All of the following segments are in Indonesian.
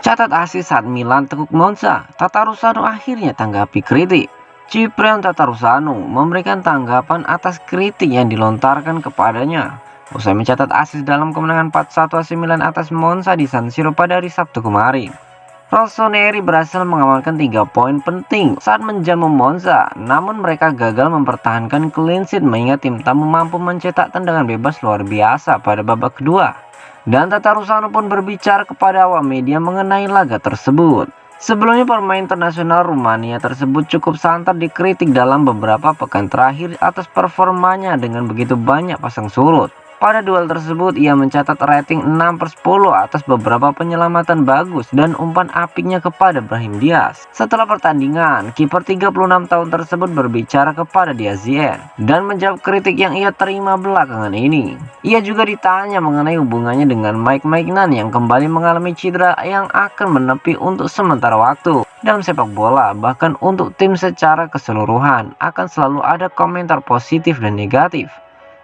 Catat asis saat Milan tekuk Monza, Tatarusanu akhirnya tanggapi kritik. Ciprian Tatarusanu memberikan tanggapan atas kritik yang dilontarkan kepadanya usai mencatat asis dalam kemenangan 4-1 AC Milan atas Monza di San Siro pada hari Sabtu kemarin. Rossoneri berhasil mengamankan 3 poin penting saat menjamu Monza, namun mereka gagal mempertahankan clean sheet mengingat tim tamu mampu mencetak tendangan bebas luar biasa pada babak kedua. Dan Tatarusanu pun berbicara kepada awak media mengenai laga tersebut. Sebelumnya pemain internasional Rumania tersebut cukup santer dikritik dalam beberapa pekan terakhir atas performanya dengan begitu banyak pasang surut. Pada duel tersebut ia mencatat rating 6/10 atas beberapa penyelamatan bagus dan umpan apiknya kepada Brahim Diaz. Setelah pertandingan, kiper 36 tahun tersebut berbicara kepada Diazien dan menjawab kritik yang ia terima belakangan ini. Ia juga ditanya mengenai hubungannya dengan Mike Maignan yang kembali mengalami cedera yang akan menepi untuk sementara waktu. Dalam sepak bola, bahkan untuk tim secara keseluruhan, akan selalu ada komentar positif dan negatif.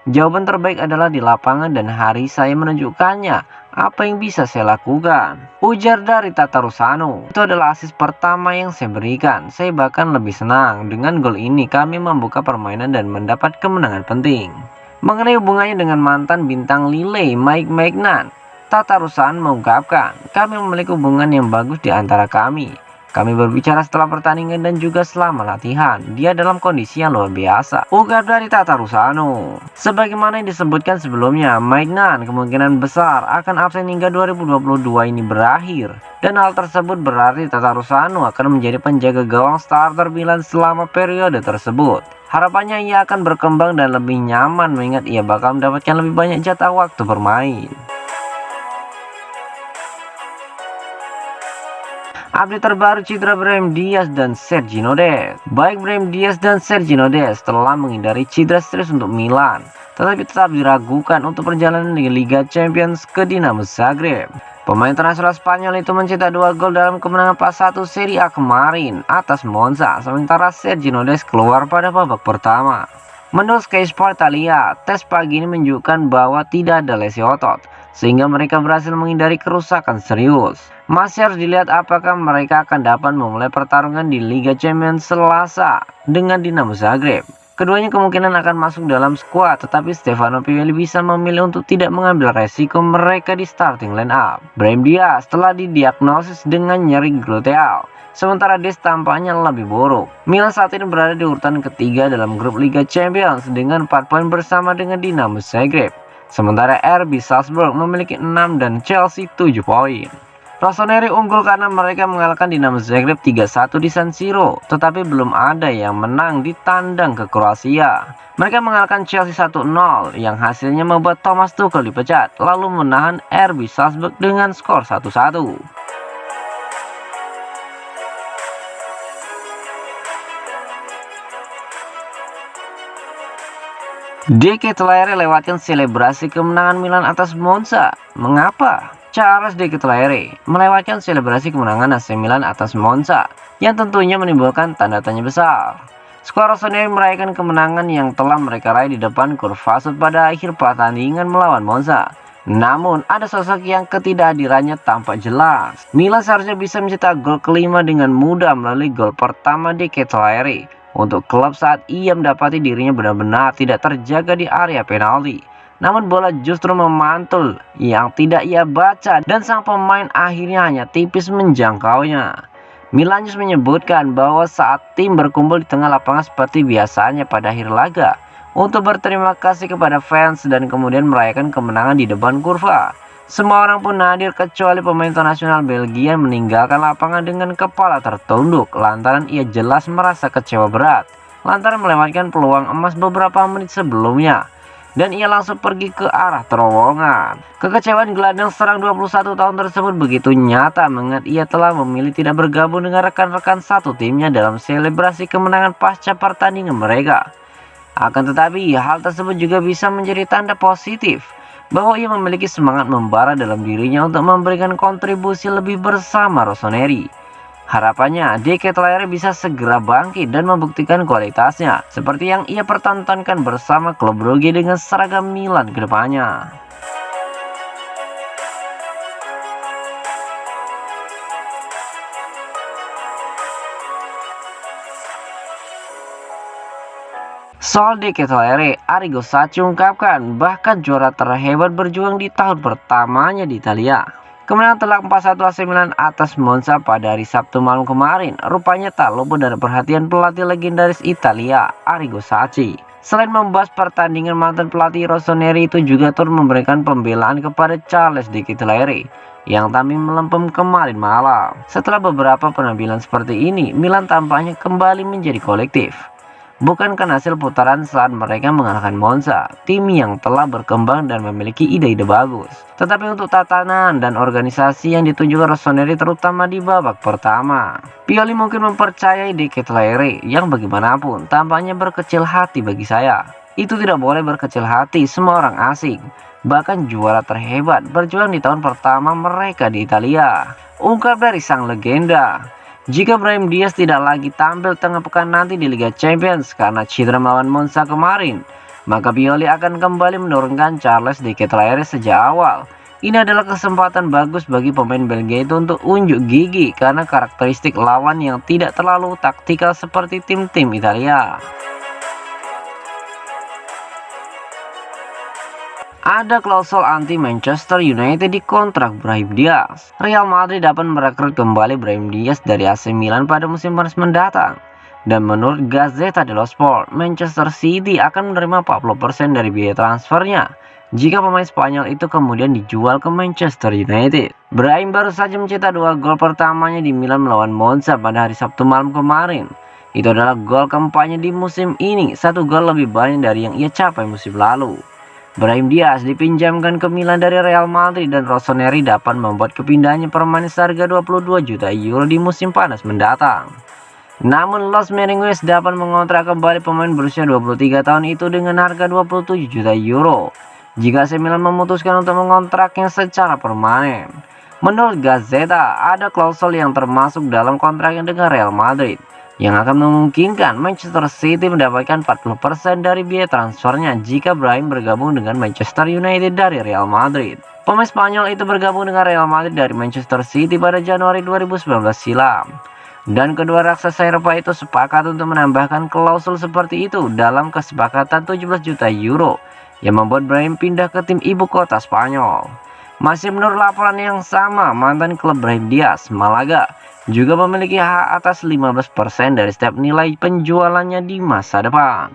Jawaban terbaik adalah di lapangan dan hari saya menunjukkannya apa yang bisa saya lakukan, ujar dari Tatarusanu. Itu adalah asis pertama yang saya berikan. Saya bahkan lebih senang dengan gol ini. Kami membuka permainan dan mendapat kemenangan penting. Mengenai hubungannya dengan mantan bintang Lille Mike Maignan, Tatarusanu mengungkapkan, kami memiliki hubungan yang bagus di antara kami. Kami berbicara setelah pertandingan dan juga selama latihan. Dia dalam kondisi yang luar biasa, ujar dari Tatarusanu. Sebagaimana yang disebutkan sebelumnya, Maignan kemungkinan besar akan absen hingga 2022 ini berakhir. Dan hal tersebut berarti Tatarusanu akan menjadi penjaga gawang starter Milan selama periode tersebut. Harapannya ia akan berkembang dan lebih nyaman mengingat ia bakal mendapatkan lebih banyak jatah waktu bermain. Update terbaru cedera Brahim Diaz dan Sergio Dest. Baik Brahim Diaz dan Sergio Dest telah menghindari cedera serius untuk Milan, tetapi tetap diragukan untuk perjalanan di Liga Champions ke Dinamo Zagreb. Pemain internasional Spanyol itu mencetak 2 gol dalam kemenangan 4-1 Serie A kemarin atas Monza, sementara Sergio Dest keluar pada babak pertama. Menurut Sky Sport Italia, tes pagi ini menunjukkan bahwa tidak ada lesi otot, sehingga mereka berhasil menghindari kerusakan serius. Masih harus dilihat apakah mereka akan dapat memulai pertarungan di Liga Champions Selasa dengan Dinamo Zagreb. Keduanya kemungkinan akan masuk dalam skuad, tetapi Stefano Pioli bisa memilih untuk tidak mengambil resiko mereka di starting line up. Brahim Diaz telah didiagnosis dengan nyeri gluteal, sementara Dest tampaknya lebih buruk. Milan saat ini berada di urutan ketiga dalam grup Liga Champions dengan 4 poin bersama dengan Dinamo Zagreb. Sementara RB Salzburg memiliki 6 dan Chelsea 7 poin. Rossoneri unggul karena mereka mengalahkan Dinamo Zagreb 3-1 di San Siro, tetapi belum ada yang menang di tandang ke Kroasia. Mereka mengalahkan Chelsea 1-0 yang hasilnya membuat Thomas Tuchel dipecat, lalu menahan RB Salzburg dengan skor 1-1. De Ketelaere lewatkan selebrasi kemenangan Milan atas Monza. Mengapa? Charles De Ketelaere melewatkan selebrasi kemenangan AC Milan atas Monza yang tentunya menimbulkan tanda tanya besar. Skuad Rossoneri merayakan kemenangan yang telah mereka raih di depan Kurvasut pada akhir pertandingan melawan Monza. Namun ada sosok yang ketidakhadirannya tampak jelas. Milan seharusnya bisa mencetak gol kelima dengan mudah melalui gol pertama De Ketelaere untuk klub saat ia mendapati dirinya benar-benar tidak terjaga di area penalti. Namun bola justru memantul yang tidak ia baca dan sang pemain akhirnya hanya tipis menjangkaunya. Milan News menyebutkan bahwa saat tim berkumpul di tengah lapangan seperti biasanya pada akhir laga untuk berterima kasih kepada fans dan kemudian merayakan kemenangan di depan kurva. Semua orang pun hadir kecuali pemain internasional Belgia yang meninggalkan lapangan dengan kepala tertunduk lantaran ia jelas merasa kecewa berat lantaran melewatkan peluang emas beberapa menit sebelumnya. dan ia langsung pergi ke arah terowongan. Kekecewaan gelandang serang 21 tahun tersebut begitu nyata mengingat ia telah memilih tidak bergabung dengan rekan-rekan satu timnya dalam selebrasi kemenangan pasca pertandingan mereka. Akan tetapi, hal tersebut juga bisa menjadi tanda positif bahwa ia memiliki semangat membara dalam dirinya untuk memberikan kontribusi lebih bersama Rossoneri. Harapannya, De Ketelaere bisa segera bangkit dan membuktikan kualitasnya, seperti yang ia pertontonkan bersama klub Brugge dengan seragam Milan ke depannya. Soal De Ketelaere, Arrigo Sacchi ungkapkan bahkan juara terhebat berjuang di tahun pertamanya di Italia. Kemenangan telak 4-1 AC Milan atas Monza pada hari Sabtu malam kemarin rupanya tak luput dari perhatian pelatih legendaris Italia, Arrigo Sacchi. Selain membahas pertandingan, mantan pelatih Rossoneri itu juga turut memberikan pembelaan kepada Charles De Ketelaere yang tampil melempem kemarin malam. Setelah beberapa penampilan seperti ini, Milan tampaknya kembali menjadi kolektif. Bukan hasil putaran saat mereka mengalahkan Monza, tim yang telah berkembang dan memiliki ide-ide bagus. Tetapi untuk tatanan dan organisasi yang ditunjukkan Rossoneri terutama di babak pertama, Pioli mungkin mempercayai De Ketelaere yang bagaimanapun tampaknya berkecil hati bagi saya. Itu tidak boleh berkecil hati semua orang asing, bahkan juara terhebat berjuang di tahun pertama mereka di Italia. Ungkap dari sang legenda. Jika Brahim Diaz tidak lagi tampil tengah pekan nanti di Liga Champions karena cedera melawan Monza kemarin, maka Pioli akan kembali menurunkan Charles De Ketelaere sejak awal. Ini adalah kesempatan bagus bagi pemain Belgia itu untuk unjuk gigi karena karakteristik lawan yang tidak terlalu taktikal seperti tim-tim Italia. Ada klausul anti Manchester United di kontrak Brahim Diaz. Real Madrid dapat merekrut kembali Brahim Diaz dari AC Milan pada musim panas mendatang. Dan menurut Gazzetta dello Sport, Manchester City akan menerima 40% dari biaya transfernya jika pemain Spanyol itu kemudian dijual ke Manchester United. Brahim baru saja mencetak 2 gol pertamanya di Milan melawan Monza pada hari Sabtu malam kemarin. Itu adalah gol keempatnya di musim ini, 1 gol lebih banyak dari yang ia capai musim lalu. Brahim Diaz dipinjamkan ke Milan dari Real Madrid dan Rossoneri dapat membuat kepindahannya permanen seharga 22 juta euro di musim panas mendatang. Namun Los Merengues dapat mengontrak kembali pemain berusia 23 tahun itu dengan harga 27 juta euro jika AC Milan memutuskan untuk mengontraknya secara permanen. Menurut Gazzetta, ada klausul yang termasuk dalam kontraknya dengan Real Madrid yang akan memungkinkan Manchester City mendapatkan 40% dari biaya transfernya jika Brahim bergabung dengan Manchester United dari Real Madrid. Pemain Spanyol itu bergabung dengan Real Madrid dari Manchester City pada Januari 2019 silam. Dan kedua raksasa Eropa itu sepakat untuk menambahkan klausul seperti itu dalam kesepakatan 17 juta euro yang membuat Brahim pindah ke tim ibu kota Spanyol. Masih menurut laporan yang sama, mantan klub Brahim Diaz, Malaga, juga memiliki hak atas 15% dari setiap nilai penjualannya di masa depan.